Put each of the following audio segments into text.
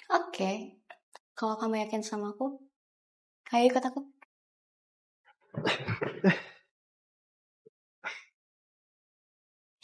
Oke, kalau kamu yakin sama aku, ayo ikut aku.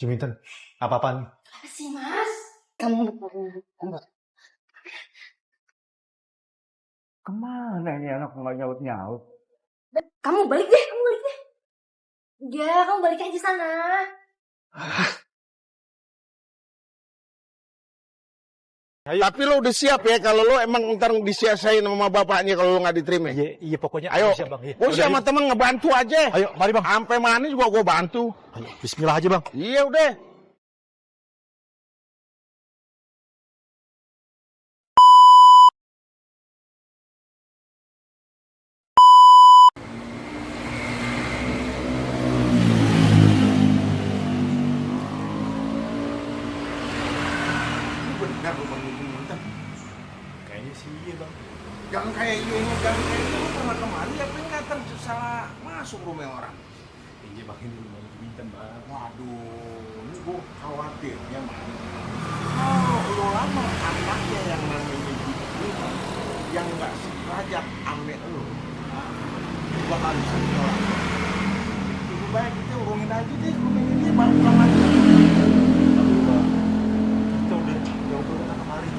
Juminten, apa-apaan? Apa sih, Mas? Kamu Kemana ini anak nggak nyaut-nyaut? kamu balik deh, kamu balik deh. Ya, kamu balik aja sana. Tapi lo udah siap ya kalau lo emang ntar disia-siain sama bapaknya kalau lo nggak diterima. Iya pokoknya. Ayo, siap bang. gue sama temen ngebantu aja. Ayo, mari bang. Sampai mana juga gue bantu. Ayo, Bismillah aja bang. Iya udah. Benar lo bang Juminten. Kayaknya sih iya bang. Jangan kayak ini, jangan kayak itu. Lo pernah kemari apa nggak salah masuk rumah orang. Iya bang, ini rumah Juminten bang. Waduh, ini gue khawatirnya mah. Oh, lo lama anaknya yang namanya Jimmy yang nggak serajat ame lo, bakal bisa ditolak. Lebih baik kita urungin aja deh rumahnya dia baru pulang lagi. Tapi bang, kita udah jauh datang kemari.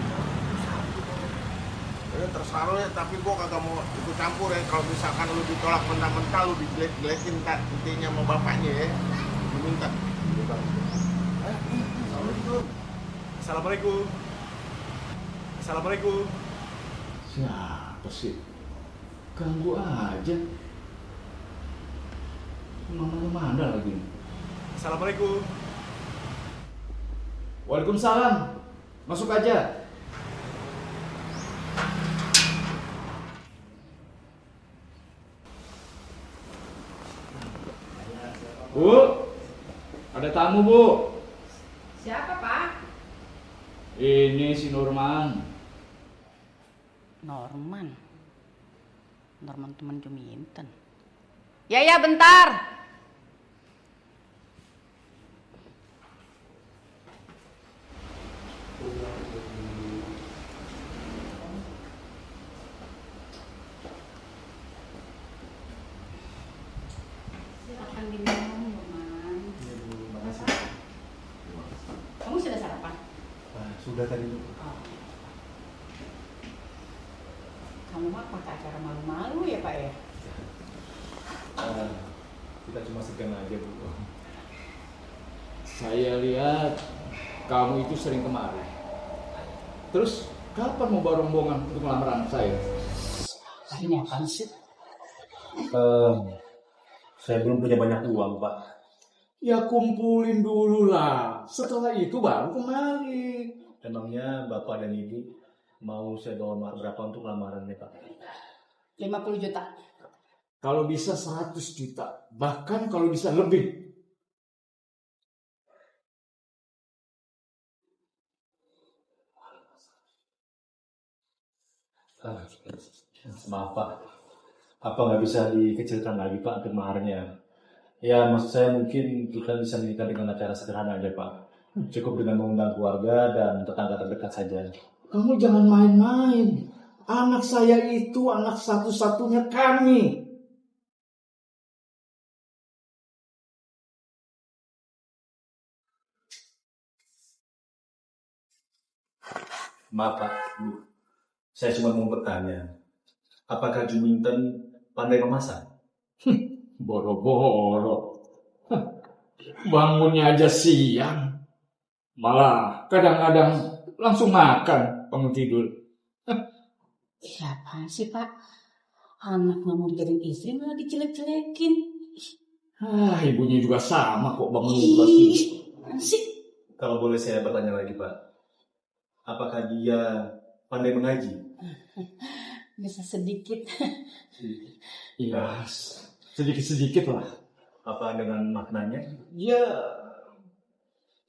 Ya terserah lo ya, tapi gue kagak mau ikut campur ya. Kalau misalkan lo ditolak mentah-mentah, lo dijelek-jelekin tak intinya sama bapaknya ya. Lo minta. Assalamualaikum. Assalamualaikum. Siapa sih? Ganggu aja. Mana lagi? Assalamualaikum. Waalaikumsalam. Masuk aja. Bu, ada tamu bu. Siapa, Pak? Ini si Norman. Norman teman Juminten. Ya, bentar. Silakan diminum, Norman. Kamu sudah sarapan? Sudah tadi bu. Kamu mah pakai acara malu-malu ya, Pak ya? Kita cuma segan aja bu. Saya lihat kamu itu sering kemari. Terus kapan mau bawa rombongan untuk melamar anak saya? Ini apaan sih? Saya belum punya banyak uang pak. Ya kumpulin dulu lah. Setelah itu baru kemari. Emangnya bapak dan ibu mau saya bawa berapa untuk lamarannya pak? 50 juta. Kalau bisa 100 juta. Bahkan kalau bisa lebih. Maaf pak, apa nggak bisa dikecilkan lagi pak untuk maharnya? Ya maksud saya mungkin kita bisa menikah dengan acara sederhana aja pak. Cukup dengan mengundang keluarga dan tetangga terdekat saja. Kamu jangan main-main. Anak saya itu anak satu-satunya kami. Maaf pak, Bu. Saya cuma mau bertanya, apakah Juminten pandai memasak? Boro-boro. Bangunnya aja siang. Malah kadang-kadang langsung makan bangun tidur. Siapa sih, Pak? Anak nggak mau dijadiin istri malah dijelek-jelekin. Ibunya juga sama kok bangun Ih, tidur. sih. Kalau boleh saya bertanya lagi pak, apakah dia pandai mengaji? Bisa sedikit. Iya, sedikit-sedikit lah. Apa dengan maknanya? Ya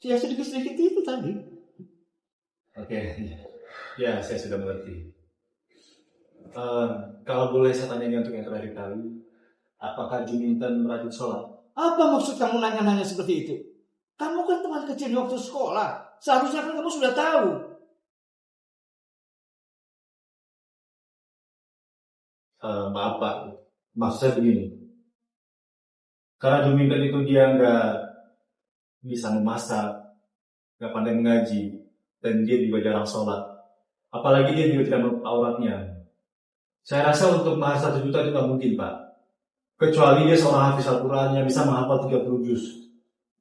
sedikit-sedikit itu tadi. Oke, ya saya sudah mengerti. Kalau boleh saya tanya ini untuk yang terakhir kali, apakah Juminten rajin sholat? Apa maksud kamu nanya-nanya seperti itu? Kamu kan teman kecil waktu sekolah. Seharusnya kan kamu sudah tahu. Maaf Pak, maksud saya begini. Karena Juminten itu dia nggak bisa memasak, nggak pandai mengaji, dan dia juga jarang sholat. Apalagi dia juga tidak menutup auratnya. Saya rasa untuk mahar 1 juta itu nggak mungkin Pak. Kecuali dia seorang hafiz Al-Quran yang bisa menghafal 30 juz.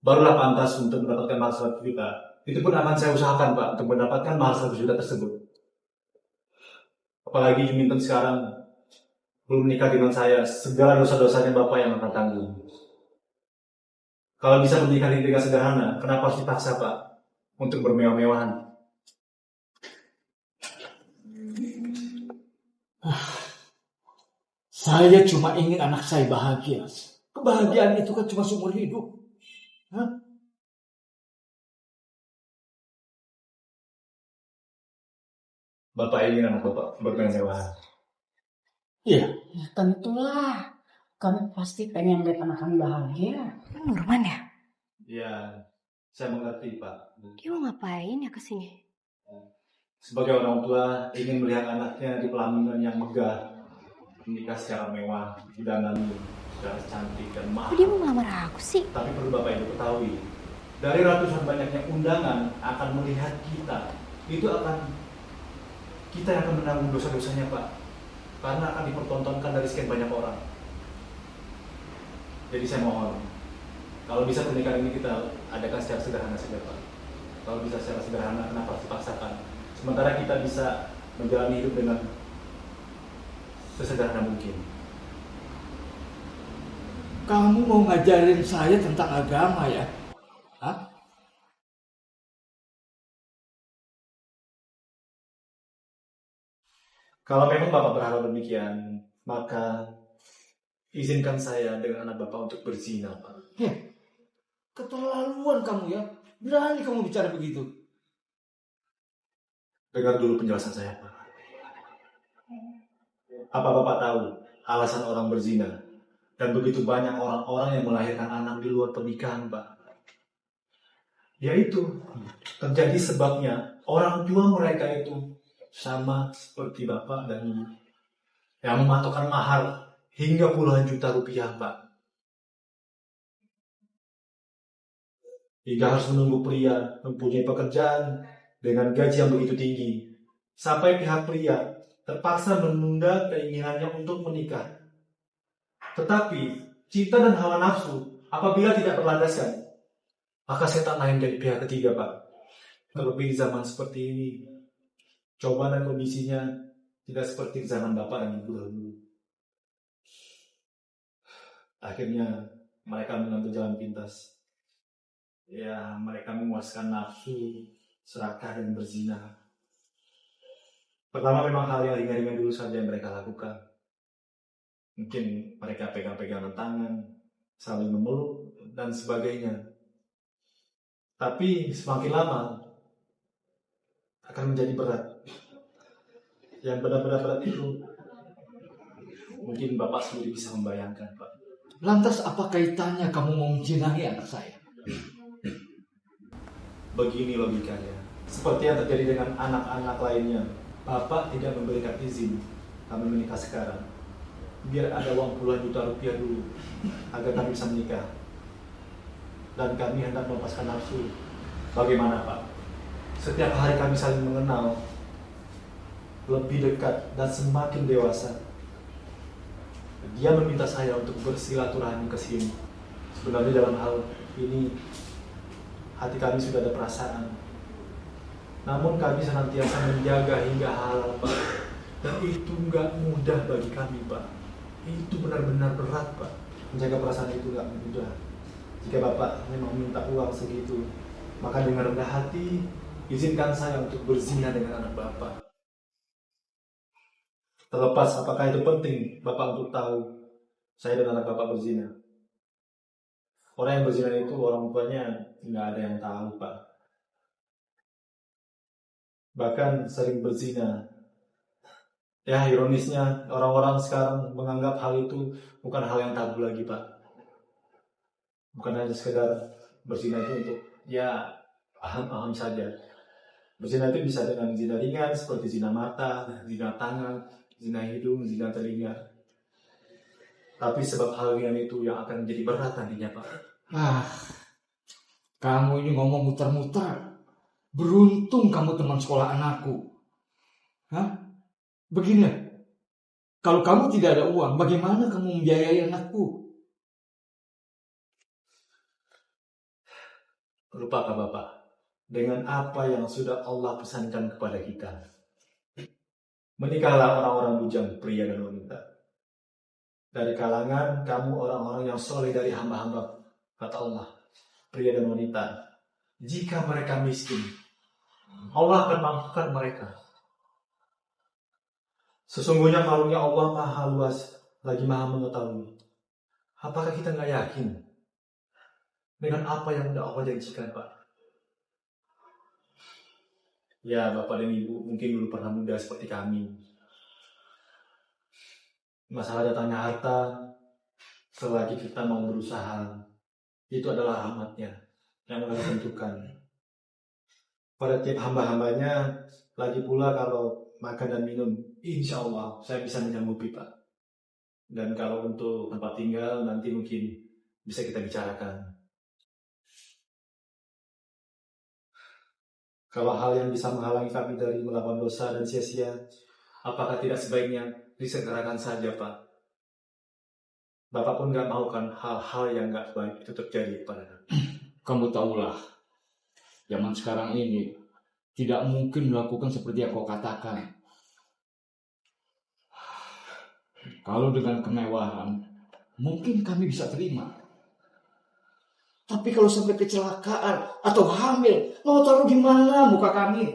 Barulah pantas untuk mendapatkan mahar 1 juta. Itu pun akan saya usahakan Pak untuk mendapatkan mahar 1 juta tersebut. Apalagi Juminten sekarang belum menikah dengan saya, segala dosa-dosanya Bapak yang akan tanggung. Kalau bisa menikah dengan sederhana, kenapa harus dipaksa Pak untuk bermewah-mewahan? Saya cuma ingin anak saya bahagia. Kebahagiaan itu kan cuma seumur hidup. Hah? Bapak ingin anak Bapak bermewah-mewahan. Iya. Ya tentulah. Kamu pasti pengen lihat anak kamu bahagia. Nurman ya? Ya, saya mengerti Pak. Dia mau ngapain ya kesini? Sebagai orang tua, ingin melihat anaknya di pelaminan yang megah, menikah secara mewah, didandani secara cantik dan mahal. Kok dia mau ngelamar aku sih? Tapi perlu Bapak Ibu ketahui, dari ratusan banyaknya undangan akan melihat kita, itu akan kita yang akan menanggung dosa-dosanya Pak, karena akan dipertontonkan dari sekian banyak orang. Jadi saya mohon, kalau bisa pernikahan ini kita adakan secara sederhana saja Pak. Kalau bisa secara sederhana, kenapa harus dipaksakan? Sementara kita bisa menjalani hidup dengan sesederhana mungkin. Kamu mau ngajarin saya tentang agama ya? Hah? Kalau memang Bapak berharap demikian, maka izinkan saya dengan anak Bapak untuk berzina, Pak. Keterlaluan kamu ya. Berani kamu bicara begitu. Dengar dulu penjelasan saya, Pak. Apa Bapak tahu alasan orang berzina? Dan begitu banyak orang-orang yang melahirkan anak di luar pernikahan, Pak. Yaitu terjadi sebabnya orang tua mereka itu sama seperti Bapak dan Ibu yang mematokkan mahar hingga puluhan juta rupiah, Pak. Hingga harus menunggu pria mempunyai pekerjaan dengan gaji yang begitu tinggi. Sampai pihak pria terpaksa menunda keinginannya untuk menikah. Tetapi cinta dan hawa nafsu apabila tidak berlandaskan, maka setan lain jadi pihak ketiga, Pak. Terlebih di zaman seperti ini, cobaan dan kondisinya tidak seperti di zaman Bapak dan Ibu dahulu. Akhirnya mereka mengambil jalan pintas. Ya, mereka memuaskan nafsu, serakah dan berzina. Pertama memang hal yang ringan-ringan dulu saja yang mereka lakukan. Mungkin mereka pegang-pegangan tangan, saling memeluk, dan sebagainya. Tapi semakin lama akan menjadi berat. Yang benar-benar berat itu mungkin Bapak sendiri bisa membayangkan, Pak. Lantas apa kaitannya kamu mau menjinahi anak saya? Begini logikanya. Seperti yang terjadi dengan anak-anak lainnya. Bapak tidak memberikan izin kami menikah sekarang. Biar ada uang puluhan juta rupiah dulu agar kami bisa menikah. Dan kami hendak melepaskan nafsu. Bagaimana Pak? Setiap hari kami saling mengenal, lebih dekat dan semakin dewasa. Dia meminta saya untuk bersilaturahmi ke sini. Sebenarnya dalam hal ini hati kami sudah ada perasaan. Namun kami senantiasa menjaga hingga halal, Pak. Dan itu nggak mudah bagi kami, Pak. Itu benar-benar berat, Pak. Menjaga perasaan itu nggak mudah. Jika Bapak memang minta uang segitu, maka dengan rendah hati, izinkan saya untuk berzina dengan anak Bapak. Terlepas apakah itu penting Bapak untuk tahu saya dan anak Bapak berzina. Orang yang berzina itu orang tuanya nggak ada yang tahu, Pak. Bahkan sering berzina. Ya, ironisnya orang-orang sekarang menganggap hal itu bukan hal yang tabu lagi, Pak. Bukan hanya sekedar berzina itu untuk ya aham-aham saja. Berzina itu bisa dengan zina ringan seperti zina mata, zina tangan, zina hidung, zina telinga. Tapi sebab hal yang itu yang akan menjadi berat nantinya, Pak. Kamu ini ngomong muter-muter. Beruntung kamu teman sekolah anakku. Begini, kalau kamu tidak ada uang, bagaimana kamu membiayai anakku? Lupakan Bapak dengan apa yang sudah Allah pesankan kepada kita. Menikahlah orang-orang bujang, pria dan wanita. Dari kalangan kamu orang-orang yang soleh dari hamba-hamba, kata Allah, pria dan wanita. Jika mereka miskin, Allah akan mampukan mereka. Sesungguhnya karunia Allah maha luas, lagi maha mengetahui. Apakah kita nggak yakin dengan apa yang sudah Allah janjikan, Pak? Ya, Bapak dan Ibu mungkin dulu pernah muda seperti kami. Masalah datangnya harta, selagi kita mau berusaha, itu adalah rahmatnya yang Allah tentukan. Pada tiap hamba-hambanya, lagi pula kalau makan dan minum, insya Allah saya bisa menyanggupi, Pak. Dan kalau untuk tempat tinggal, nanti mungkin bisa kita bicarakan. Kalau hal yang bisa menghalangi kami dari melakukan dosa dan sia-sia, apakah tidak sebaiknya disegerakan saja, Pak? Bapak pun gak mau kan hal-hal yang gak baik itu terjadi kepada kami. Kamu tahulah, zaman sekarang ini tidak mungkin melakukan seperti yang kau katakan. Kalau dengan kemewahan, mungkin kami bisa terima. Tapi kalau sampai kecelakaan atau hamil, mau taruh di mana muka kami?